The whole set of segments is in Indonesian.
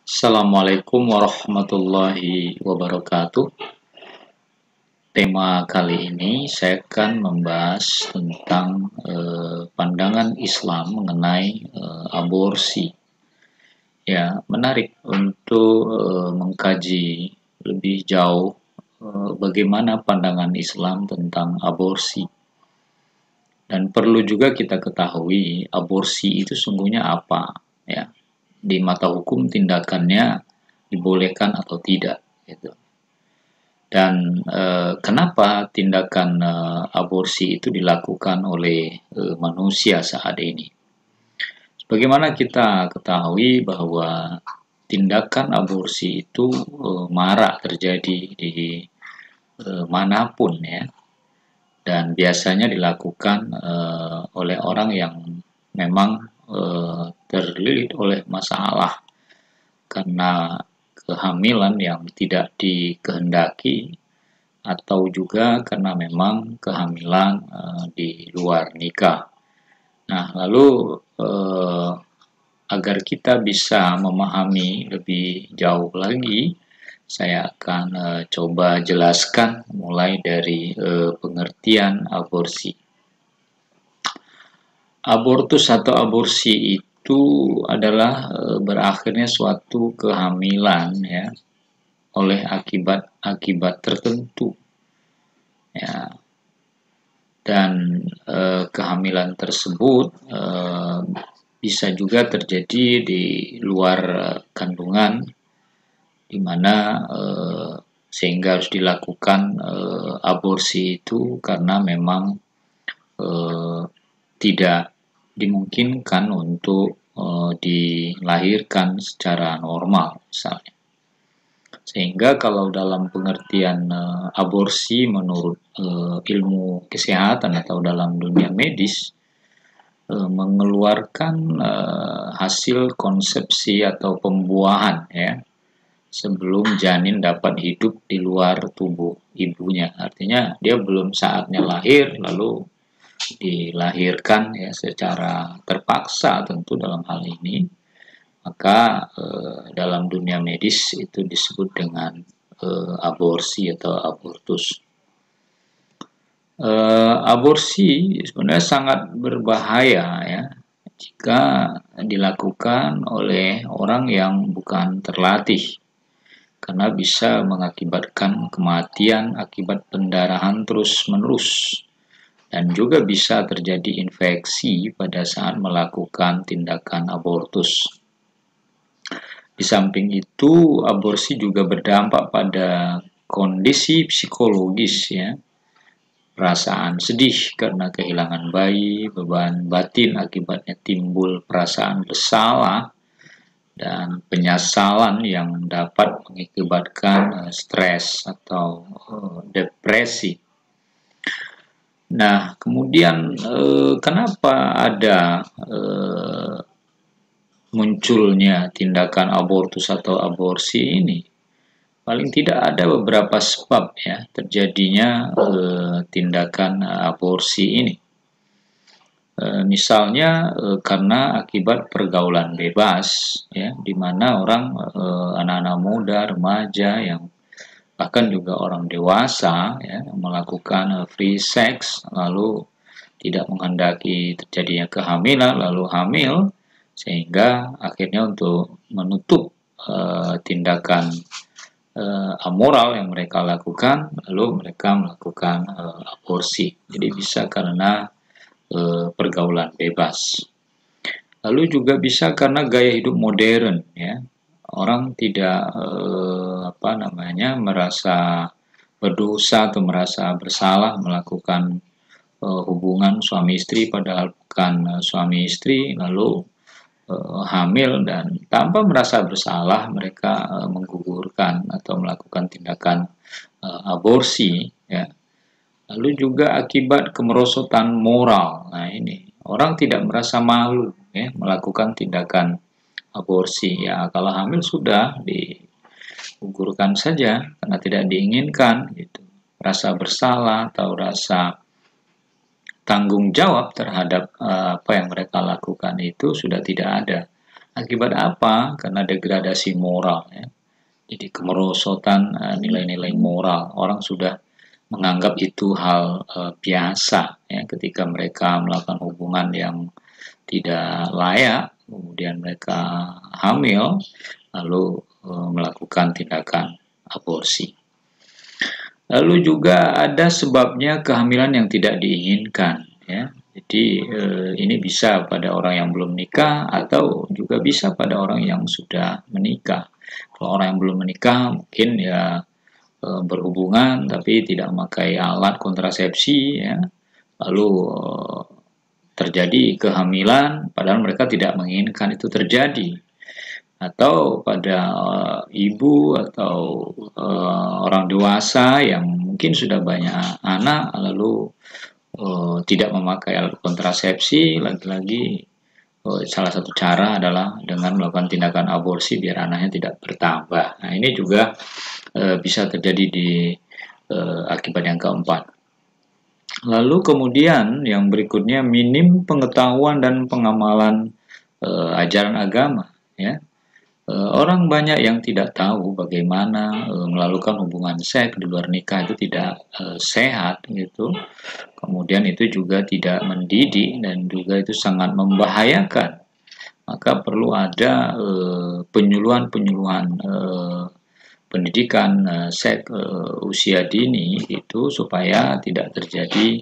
Assalamualaikum warahmatullahi wabarakatuh. Tema kali ini saya akan membahas tentang pandangan Islam mengenai aborsi. Ya, menarik untuk mengkaji lebih jauh bagaimana pandangan Islam tentang aborsi. Dan perlu juga kita ketahui aborsi itu sungguhnya apa, ya. Di mata hukum tindakannya dibolehkan atau tidak, gitu. Dan kenapa tindakan aborsi itu dilakukan oleh manusia saat ini? Bagaimana kita ketahui bahwa tindakan aborsi itu marak terjadi di manapun, ya, dan biasanya dilakukan oleh orang yang memang terlilit oleh masalah karena kehamilan yang tidak dikehendaki atau juga karena memang kehamilan di luar nikah. Nah, lalu agar kita bisa memahami lebih jauh lagi, saya akan coba jelaskan mulai dari pengertian aborsi. Abortus atau aborsi itu adalah berakhirnya suatu kehamilan, ya, oleh akibat tertentu, ya, dan kehamilan tersebut bisa juga terjadi di luar kandungan, di mana sehingga harus dilakukan aborsi itu karena memang tidak dimungkinkan untuk dilahirkan secara normal, misalnya. Sehingga kalau dalam pengertian aborsi menurut ilmu kesehatan atau dalam dunia medis, mengeluarkan hasil konsepsi atau pembuahan, ya, sebelum janin dapat hidup di luar tubuh ibunya. Artinya dia belum saatnya lahir lalu dilahirkan, ya, secara terpaksa tentu dalam hal ini. Maka dalam dunia medis itu disebut dengan aborsi atau abortus. Aborsi sebenarnya sangat berbahaya, ya, jika dilakukan oleh orang yang bukan terlatih, karena bisa mengakibatkan kematian akibat pendarahan terus-menerus, dan juga bisa terjadi infeksi pada saat melakukan tindakan abortus. Di samping itu, aborsi juga berdampak pada kondisi psikologis, ya, perasaan sedih karena kehilangan bayi, beban batin akibatnya timbul perasaan bersalah, dan penyesalan yang dapat mengakibatkan stres atau depresi. Nah, kemudian kenapa ada munculnya tindakan abortus atau aborsi ini? Paling tidak ada beberapa sebab, ya, terjadinya tindakan aborsi ini. Misalnya karena akibat pergaulan bebas, ya, di mana orang anak-anak muda, remaja, yang bahkan juga orang dewasa, ya, melakukan free sex, lalu tidak menghendaki terjadinya kehamilan, lalu hamil, sehingga akhirnya untuk menutup tindakan amoral yang mereka lakukan, lalu mereka melakukan aborsi. Jadi bisa karena pergaulan bebas. Lalu juga bisa karena gaya hidup modern, ya. Orang tidak merasa berdosa atau merasa bersalah melakukan hubungan suami istri padahal bukan suami istri, lalu hamil, dan tanpa merasa bersalah mereka menggugurkan atau melakukan tindakan aborsi, ya. Lalu juga akibat kemerosotan moral. Nah, ini orang tidak merasa malu, ya, melakukan tindakan aborsi. Ya, kalau hamil sudah digugurkan saja karena tidak diinginkan, gitu. Rasa bersalah atau rasa tanggung jawab terhadap apa yang mereka lakukan itu sudah tidak ada. Akibat apa? Karena degradasi moral, ya. Jadi kemerosotan nilai-nilai moral. Orang sudah menganggap itu hal biasa, ya, ketika mereka melakukan hubungan yang tidak layak, kemudian mereka hamil, lalu melakukan tindakan aborsi. Lalu juga ada sebabnya kehamilan yang tidak diinginkan, ya. Jadi ini bisa pada orang yang belum menikah atau juga bisa pada orang yang sudah menikah. Kalau orang yang belum menikah mungkin ya berhubungan tapi tidak memakai alat kontrasepsi, ya. Lalu terjadi kehamilan padahal mereka tidak menginginkan itu terjadi. Atau pada ibu atau orang dewasa yang mungkin sudah banyak anak lalu tidak memakai alat kontrasepsi, lagi-lagi salah satu cara adalah dengan melakukan tindakan aborsi biar anaknya tidak bertambah. Nah, ini juga bisa terjadi di akibat yang keempat. Lalu kemudian yang berikutnya minim pengetahuan dan pengamalan ajaran agama, ya. Orang banyak yang tidak tahu bagaimana melakukan hubungan seks di luar nikah itu tidak sehat gitu. Kemudian itu juga tidak mendidik dan juga itu sangat membahayakan. Maka perlu ada penyuluhan-penyuluhan pendidikan seks usia dini itu supaya tidak terjadi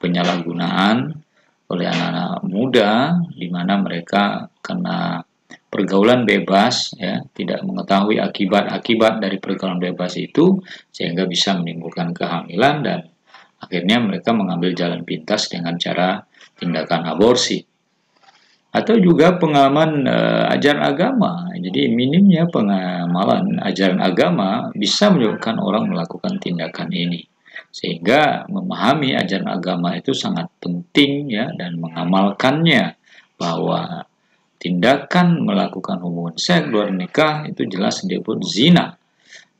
penyalahgunaan oleh anak-anak muda di mana mereka kena pergaulan bebas, ya, tidak mengetahui akibat-akibat dari pergaulan bebas itu sehingga bisa menimbulkan kehamilan dan akhirnya mereka mengambil jalan pintas dengan cara tindakan aborsi. Atau juga pengalaman ajaran agama. Jadi minimnya pengamalan ajaran agama bisa menyebabkan orang melakukan tindakan ini. Sehingga memahami ajaran agama itu sangat penting, ya, dan mengamalkannya, bahwa tindakan melakukan hubungan seks luar nikah itu jelas disebut zina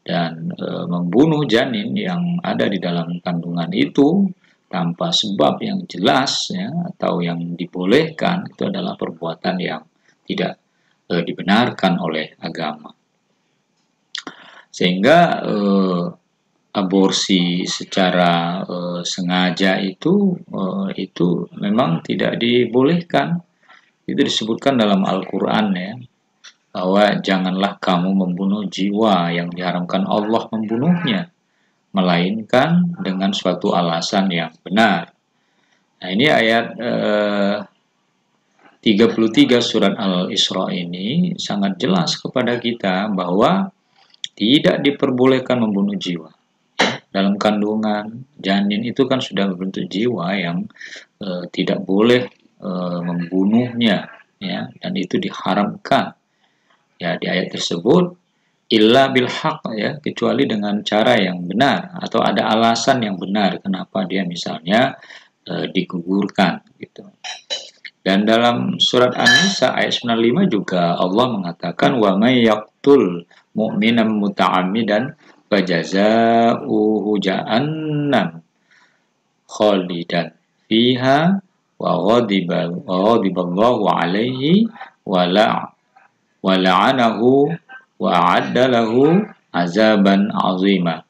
dan membunuh janin yang ada di dalam kandungan itu tanpa sebab yang jelas, ya, atau yang dibolehkan itu adalah perbuatan yang tidak dibenarkan oleh agama. Sehingga aborsi secara sengaja itu memang tidak dibolehkan. Itu disebutkan dalam Al-Quran, ya, bahwa janganlah kamu membunuh jiwa yang diharamkan Allah membunuhnya, melainkan dengan suatu alasan yang benar. Nah, ini ayat 33 surat Al-Isra ini sangat jelas kepada kita bahwa tidak diperbolehkan membunuh jiwa. Dalam kandungan janin itu kan sudah berbentuk jiwa yang tidak boleh membunuhnya, ya, dan itu diharamkan, ya, di ayat tersebut, illa bil haq, ya, kecuali dengan cara yang benar atau ada alasan yang benar kenapa dia misalnya digugurkan gitu. Dan dalam surat An-Nisa ayat 95 juga Allah mengatakan wa may yaqtul mu'minan muta'ammidan fajaza'uhu jahannam khalidan fiha wa ghadiballahu alaihi wa la'anahu wa a'adda lahu azaban azima.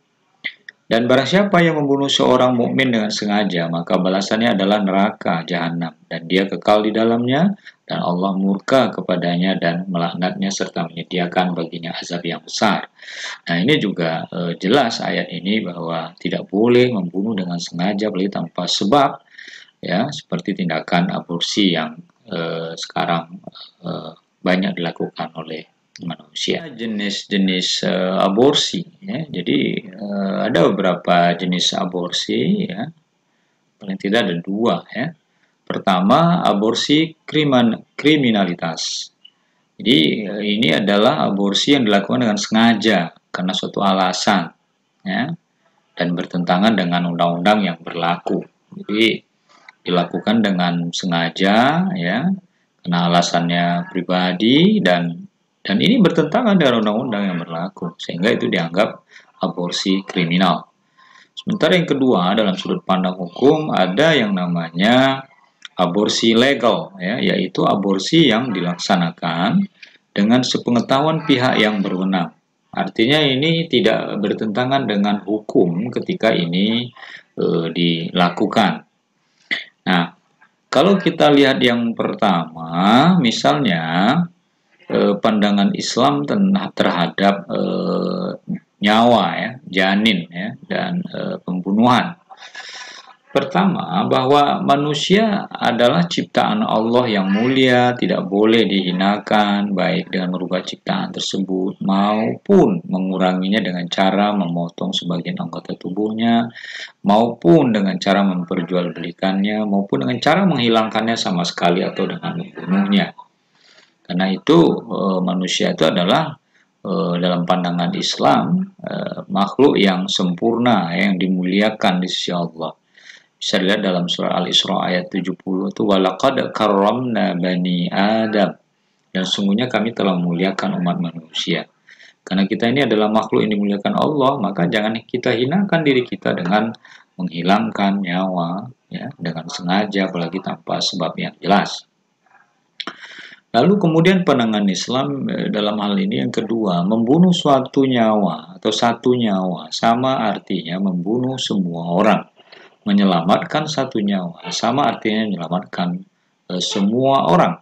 Dan barang siapa yang membunuh seorang mukmin dengan sengaja, maka balasannya adalah neraka jahanam dan dia kekal di dalamnya dan Allah murka kepadanya dan melaknatnya serta menyediakan baginya azab yang besar. Nah, ini juga jelas ayat ini bahwa tidak boleh membunuh dengan sengaja apalagi tanpa sebab, ya, seperti tindakan aborsi yang sekarang banyak dilakukan oleh manusia. Jenis-jenis aborsi, ya. Jadi ada beberapa jenis aborsi, ya. Paling tidak ada dua, ya. Pertama, aborsi kriminalitas. Jadi ini adalah aborsi yang dilakukan dengan sengaja karena suatu alasan, ya, dan bertentangan dengan undang-undang yang berlaku. Jadi dilakukan dengan sengaja, ya, karena alasannya pribadi dan ini bertentangan dengan undang-undang yang berlaku, sehingga itu dianggap aborsi kriminal. Sementara yang kedua, dalam sudut pandang hukum, ada yang namanya aborsi legal, ya, yaitu aborsi yang dilaksanakan dengan sepengetahuan pihak yang berwenang. Artinya ini tidak bertentangan dengan hukum ketika ini dilakukan. Nah, kalau kita lihat yang pertama, misalnya pandangan Islam terhadap nyawa, ya, janin, ya, dan pembunuhan. Pertama, bahwa manusia adalah ciptaan Allah yang mulia, tidak boleh dihinakan, baik dengan merubah ciptaan tersebut maupun menguranginya dengan cara memotong sebagian anggota tubuhnya, maupun dengan cara memperjualbelikannya, maupun dengan cara menghilangkannya sama sekali atau dengan membunuhnya. Karena itu manusia itu adalah dalam pandangan Islam makhluk yang sempurna, yang dimuliakan di sisi Allah. Bisa dilihat dalam surah Al-Isra ayat 70 itu, walaqad karramna bani Adam, dan sungguhnya kami telah memuliakan umat manusia. Karena kita ini adalah makhluk yang dimuliakan Allah, maka jangan kita hinakan diri kita dengan menghilangkan nyawa, ya, dengan sengaja, apalagi tanpa sebab yang jelas. Lalu kemudian pandangan Islam dalam hal ini yang kedua, membunuh suatu nyawa atau satu nyawa sama artinya membunuh semua orang. Menyelamatkan satu nyawa sama artinya menyelamatkan semua orang.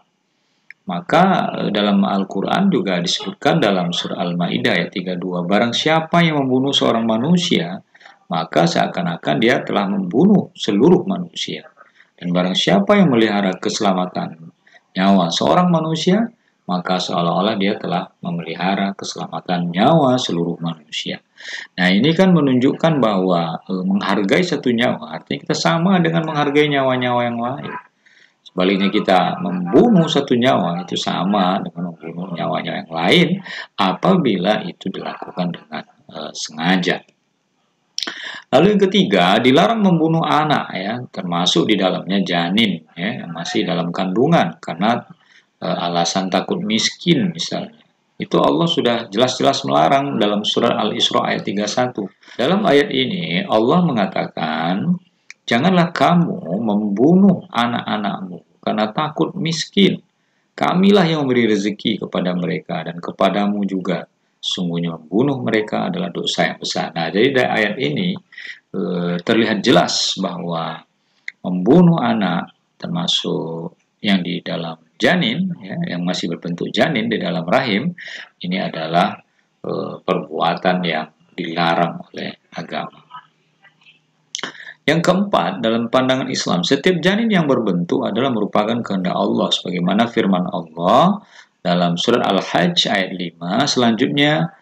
Maka dalam Al-Quran juga disebutkan dalam surah Al-Ma'idah ayat 32, barang siapa yang membunuh seorang manusia, maka seakan-akan dia telah membunuh seluruh manusia. Dan barang siapa yang melihara keselamatan nyawa seorang manusia, maka seolah-olah dia telah memelihara keselamatan nyawa seluruh manusia. Nah, ini kan menunjukkan bahwa menghargai satu nyawa artinya kita sama dengan menghargai nyawa-nyawa yang lain. Sebaliknya kita membunuh satu nyawa itu sama dengan membunuh nyawa-nyawa yang lain apabila itu dilakukan dengan sengaja. Lalu yang ketiga, dilarang membunuh anak, ya, termasuk di dalamnya janin, ya, yang masih dalam kandungan karena alasan takut miskin misalnya. Itu Allah sudah jelas-jelas melarang dalam surat Al-Isra ayat 31. Dalam ayat ini Allah mengatakan, janganlah kamu membunuh anak-anakmu karena takut miskin. Kamilah yang memberi rezeki kepada mereka dan kepadamu juga. Sungguhnya membunuh mereka adalah dosa yang besar. Nah, jadi dari ayat ini terlihat jelas bahwa membunuh anak termasuk yang di dalam janin, ya, yang masih berbentuk janin di dalam rahim, ini adalah perbuatan yang dilarang oleh agama. Yang keempat, dalam pandangan Islam, setiap janin yang berbentuk adalah merupakan kehendak Allah, sebagaimana firman Allah dalam surat Al-Hajj ayat 5, selanjutnya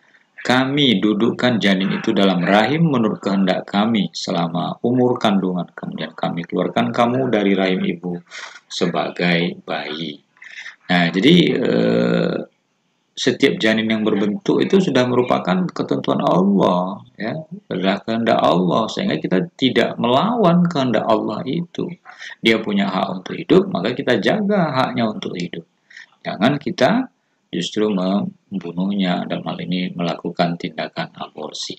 kami dudukkan janin itu dalam rahim menurut kehendak kami selama umur kandungan, kemudian kami keluarkan kamu dari rahim ibu sebagai bayi. Nah, jadi setiap janin yang berbentuk itu sudah merupakan ketentuan Allah, ya, adalah kehendak Allah, sehingga kita tidak melawan kehendak Allah itu. Dia punya hak untuk hidup, maka kita jaga haknya untuk hidup. Jangan kita justru membunuhnya, dalam hal ini melakukan tindakan aborsi.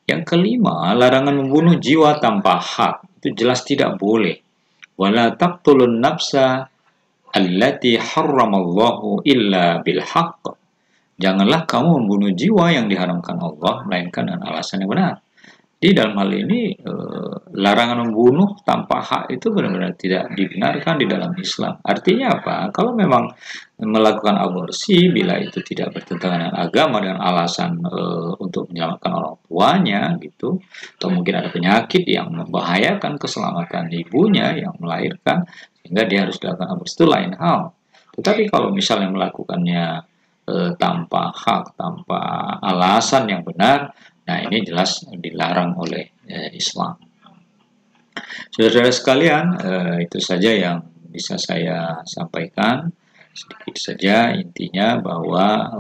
Yang kelima, larangan membunuh jiwa tanpa hak, itu jelas tidak boleh. Wala taqtulun nafsa allati harramallahu illa bil haqq. Janganlah kamu membunuh jiwa yang diharamkan Allah, melainkan dengan alasan yang benar. Di dalam hal ini, larangan membunuh tanpa hak itu benar-benar tidak dibenarkan di dalam Islam. Artinya apa? Kalau memang melakukan aborsi, bila itu tidak bertentangan dengan agama, dengan alasan untuk menyelamatkan orang tuanya, gitu, atau mungkin ada penyakit yang membahayakan keselamatan ibunya yang melahirkan, sehingga dia harus dilakukan aborsi, itu lain hal. Tetapi kalau misalnya melakukannya tanpa hak, tanpa alasan yang benar, nah ini jelas dilarang oleh Islam. Saudara-saudara sekalian, itu saja yang bisa saya sampaikan. Sedikit saja intinya bahwa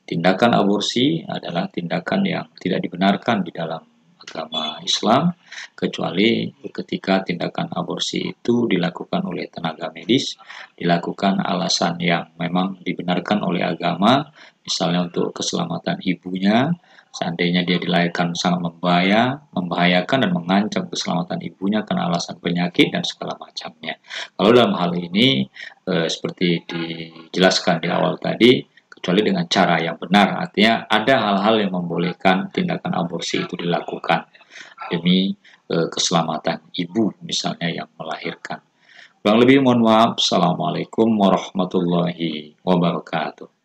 tindakan aborsi adalah tindakan yang tidak dibenarkan di dalam agama Islam, kecuali ketika tindakan aborsi itu dilakukan oleh tenaga medis, dilakukan alasan yang memang dibenarkan oleh agama, misalnya untuk keselamatan ibunya, seandainya dia dilahirkan sangat membahayakan dan mengancam keselamatan ibunya karena alasan penyakit dan segala macamnya. Kalau dalam hal ini, seperti dijelaskan di awal tadi, kecuali dengan cara yang benar, artinya ada hal-hal yang membolehkan tindakan aborsi itu dilakukan demi keselamatan ibu misalnya yang melahirkan. Kurang lebih mohon maaf. Assalamualaikum warahmatullahi wabarakatuh.